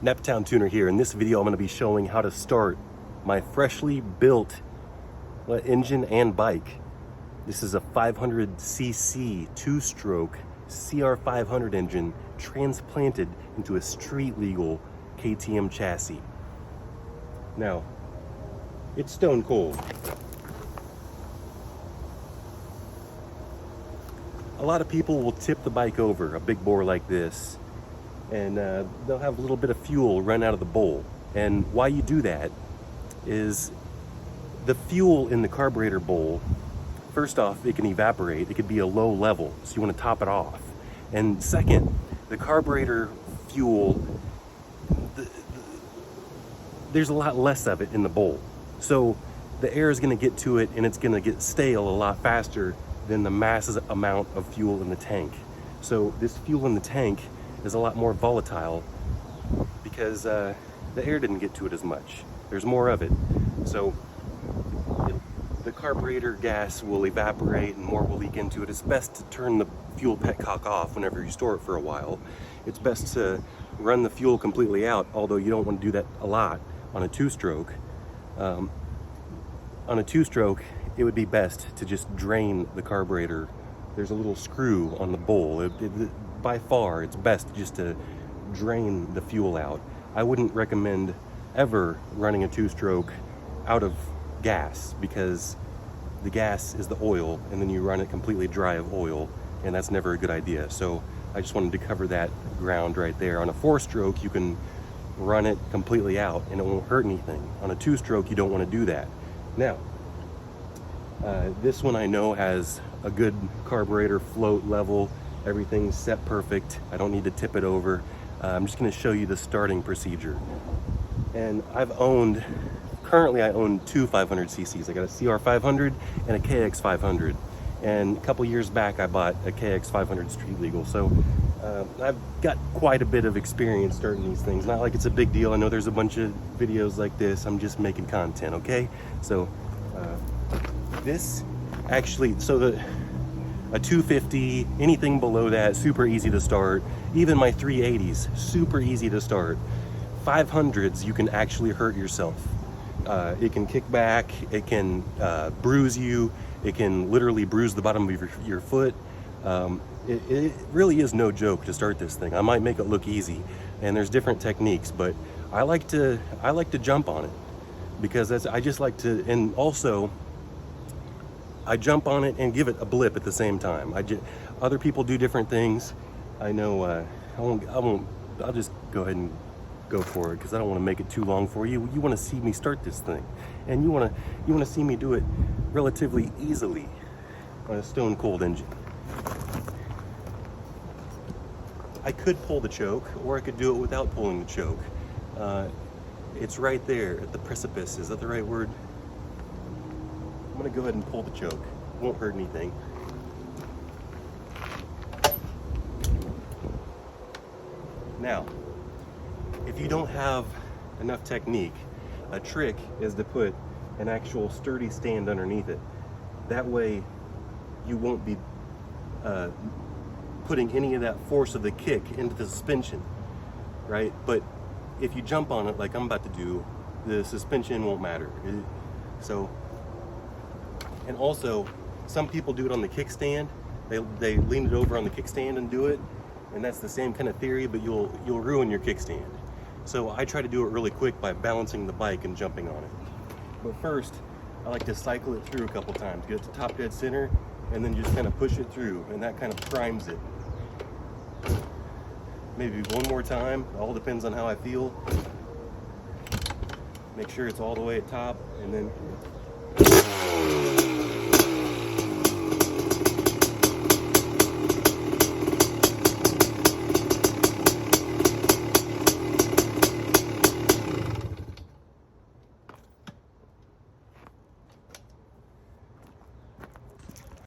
Neptown Tuner here. In this video, I'm going to be showing how to start my freshly built engine and bike. This is a 500cc two-stroke CR500 engine transplanted into a street-legal KTM chassis. Now, it's stone cold. A lot of people will tip the bike over, a big bore like this, and they'll have a little bit of fuel run out of the bowl. And why you do that is the fuel in the carburetor bowl, first off, it can evaporate. It could be a low level, so you want to top it off. And second, the carburetor fuel, there's a lot less of it in the bowl. So the air is going to get to it and it's going to get stale a lot faster than the massive amount of fuel in the tank. So this fuel in the tank is a lot more volatile because the air didn't get to it as much. There's more of it. So the carburetor gas will evaporate and more will leak into it. It's best to turn the fuel petcock off whenever you store it for a while. It's best to run the fuel completely out, although you don't want to do that a lot on a two-stroke. On a two-stroke, it would be best to just drain the carburetor. There's a little screw on the bowl. By far, it's best just to drain the fuel out. I wouldn't recommend ever running a two-stroke out of gas, because the gas is the oil and then you run it completely dry of oil, and that's never a good idea. So I just wanted to cover that ground right there. On a four-stroke, you can run it completely out and it won't hurt anything. On a two-stroke, you don't want to do that. Now, this one I know has a good carburetor float level. Everything's set perfect. I don't need to tip it over. I'm just going to show you the starting procedure. And currently I own two 500cc's. I got a CR500 and a KX500. And a couple years back I bought a KX500 street legal. So I've got quite a bit of experience starting these things. Not like it's a big deal. I know there's a bunch of videos like this. I'm just making content, okay? So this actually, a 250, anything below that, super easy to start. Even my 380s, super easy to start. 500s, you can actually hurt yourself. It can kick back, it can bruise you, it can literally bruise the bottom of your foot. It really is no joke to start this thing. I might make it look easy, and there's different techniques, but I like to jump on it because I just like to, and also I jump on it and give it a blip at the same time. Other people do different things. I know. I'll just go ahead and go for it because I don't want to make it too long for you. You want to see me start this thing, and you want to see me do it relatively easily on a stone cold engine. I could pull the choke, or I could do it without pulling the choke. It's right there at the precipice. Is that the right word? I'm gonna go ahead and pull the choke. It won't hurt anything. Now, if you don't have enough technique, a trick is to put an actual sturdy stand underneath it. That way you won't be putting any of that force of the kick into the suspension, right? But if you jump on it like I'm about to do, the suspension won't matter. And also, some people do it on the kickstand. They lean it over on the kickstand and do it, and that's the same kind of theory, but you'll ruin your kickstand. So I try to do it really quick by balancing the bike and jumping on it. But first, I like to cycle it through a couple times, get it to top dead center, and then just kind of push it through, and that kind of primes it. Maybe one more time, it all depends on how I feel. Make sure it's all the way at top, and then